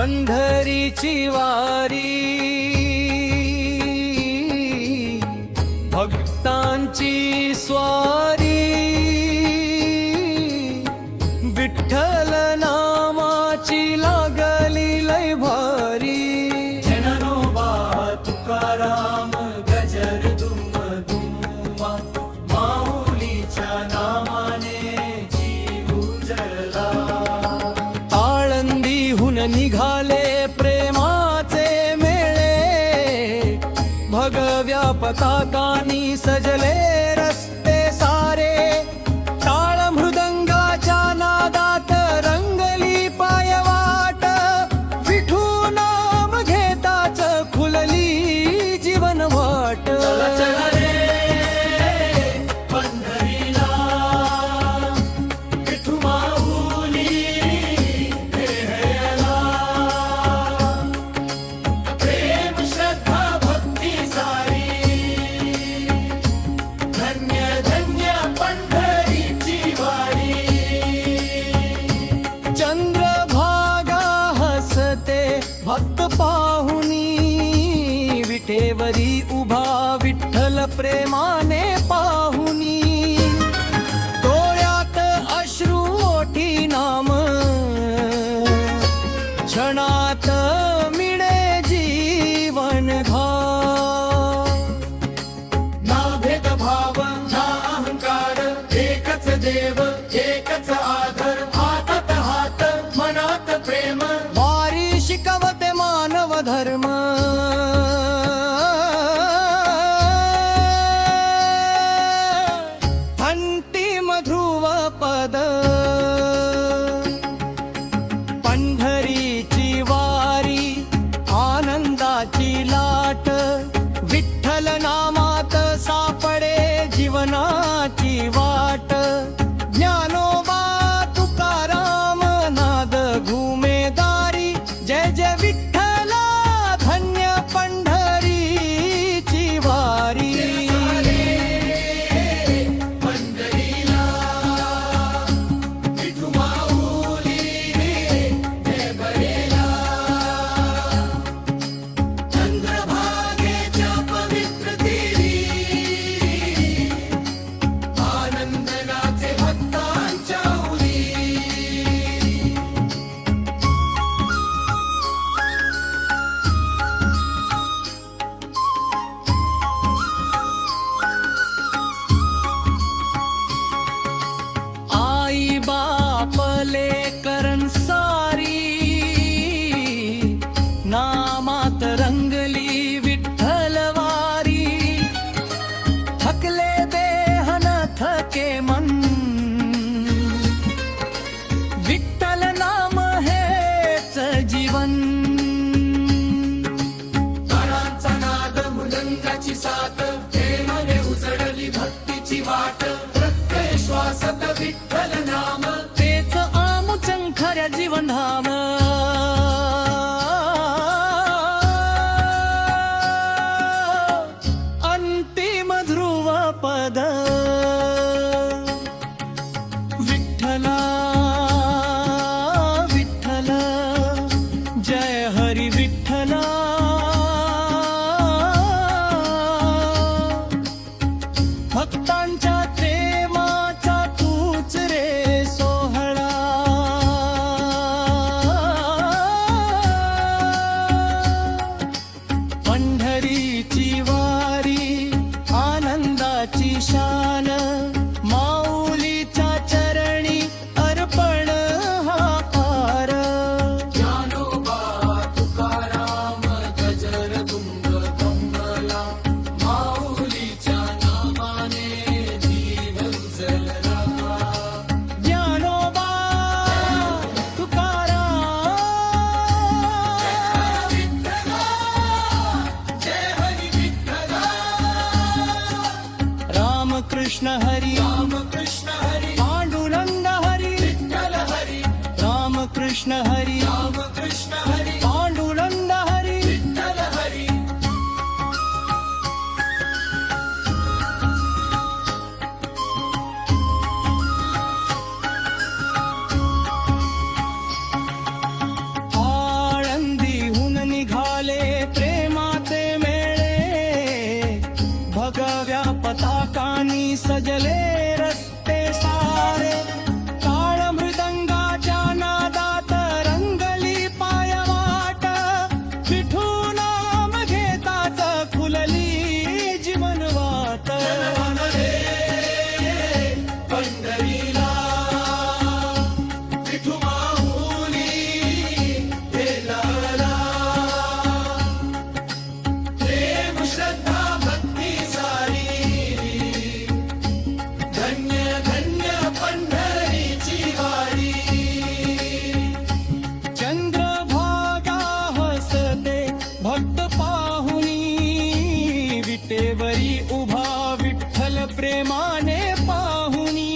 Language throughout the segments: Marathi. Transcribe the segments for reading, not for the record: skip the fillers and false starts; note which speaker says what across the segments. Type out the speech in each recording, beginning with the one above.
Speaker 1: पंढरीची वारी भक्तांची स्वारी विठ्ठल नामाची लागली लय भारी
Speaker 2: जननोबा तुकाराम गजर दुम दुम्मा माऊलीच्या नामाने जीव उजळला
Speaker 1: आळंदीहून निघाले प्रेमाचे मेळे भगव्या पताकानी सजले रस्ते सारे टाळ मृदंगाच्या नादात रंगली पायवाट विठू नाम घेताच खुलली जीवन वाट
Speaker 2: चला रे पंढरीला विठू माऊली भेटला प्रेम श्रद्धा भक्ती सारी धन्य धन्य पंढरीची वारी
Speaker 1: चंद्रभागा हसते भक्त पाहुनी विठेवरी उभा विठ्ठल प्रेमाने पाहुनी डोळ्यात अश्रू ओठी नाम क्षणात मिळे जीवन घाव
Speaker 2: ना भेदभाव ना अहंकार एकच देव एकच आधार हातात हात मनात प्रेम
Speaker 1: वारी शिकवते मानव धर्म अंतिम ध्रुव पद पंढरीची वारी आनंदाची लाट विठ्ठल नामात सापडे जीवनाची वाट ज्ञानोबा तुकाराम नाद घुमेदारी जय जय विठ्ठला धन्य पंढरीची वारी
Speaker 2: पंढरीला विठू माऊली जय बरेला चंद्रभागेच्या पवित्र तीरी आनंदनाचे भक्तांच्या उरी
Speaker 1: आई बाप लेकरन सारी नामात रंगली विठ्ठल वारी थकले देहन थके मन विठ्ठल नाम हेच जीवन
Speaker 2: तारांचा नाद मृदंगाची साथ प्रेमाने उजळली भक्तीची वाट प्रत्यय श्वासात विठ्ठल नाम
Speaker 1: तेच आमुचं खऱ्या जीवनधाम अंतिम ध्रुव पद विठ्ठला विठ्ठला जय हरी विठ्ठला भक्तांच्या प्रेमाचा तूच रे सोहळा पंढरीची वारी आनंदाची शान माऊलीच्या चरणी अर्पण हा पार
Speaker 2: ज्ञानोबा तुकाराम गजर तुंग कमला माऊलीच्या नामाने जीव उजळला
Speaker 1: ज्ञानोबा तुकाराम
Speaker 2: विठ्ठला जय हरी विठ्ठला
Speaker 1: रामकृष्ण हरी
Speaker 2: रामकृष्ण हरी
Speaker 1: पांडुरंग हरी
Speaker 2: विठ्ठल हरी
Speaker 1: रामकृष्ण हरी
Speaker 2: रामकृष्ण हरी
Speaker 1: पांडुरंग हरी
Speaker 2: विठ्ठल हरी
Speaker 1: रस्ते सारे काळ मृदंगाच्या नादात रंगली पायवाट विठू नाम घेताच फुलली जीवनवात
Speaker 2: पंढरीला विठू माऊली गेला प्रेम श्रद्धा भक्ती सारी धन्य धन्य पंढरीची वारी
Speaker 1: चंद्रभागा हसते भक्त पाहुनी विटेवरी उभा विठ्ठल प्रेमाने पाहुनी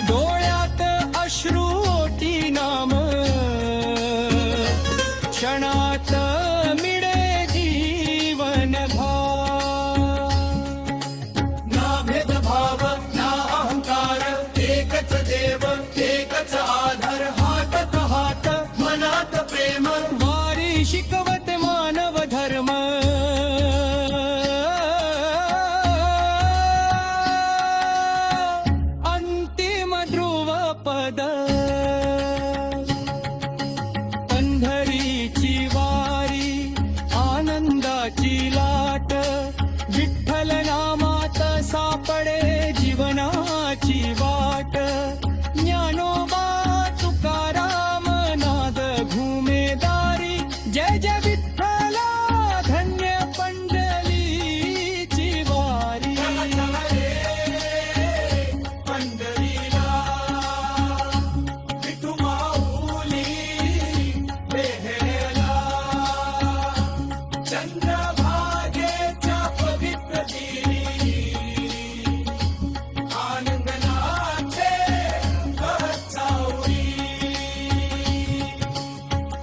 Speaker 1: डोळ्यात अश्रू ओटी नाम क्षणात मिळे जीवन भाव
Speaker 2: ना भेदभाव ना अहंकार एकच देव एकच आधार हातात हात मनात प्रेम
Speaker 1: वारी शिकवते मानव धर्म अंतिम ध्रुव पद पंढरीची वारी आनंदाची लाट विठ्ठल नामात सापडे जीवनाची वाट ज्ञानोबा तुकाराम नाद घुमेदारी जय जय विठ्ठला धन्य पंढरीची वारी
Speaker 2: पंढरीला विठू माऊली बेहेला चंद्रभागेच्या पवित्र तीरी आनंदनाचे बहचावरी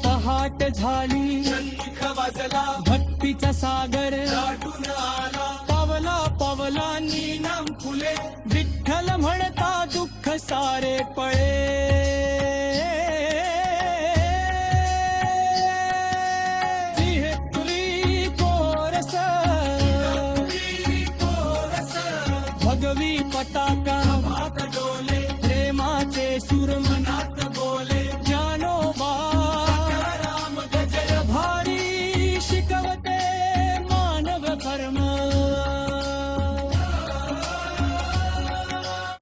Speaker 1: पहाट झाली
Speaker 2: शंख वाजला
Speaker 1: भक्तीचा सागर
Speaker 2: दाटून आला
Speaker 1: पावला पावलांनी
Speaker 2: नाम फुले
Speaker 1: विठ्ठल म्हणता दुःख सारे पळे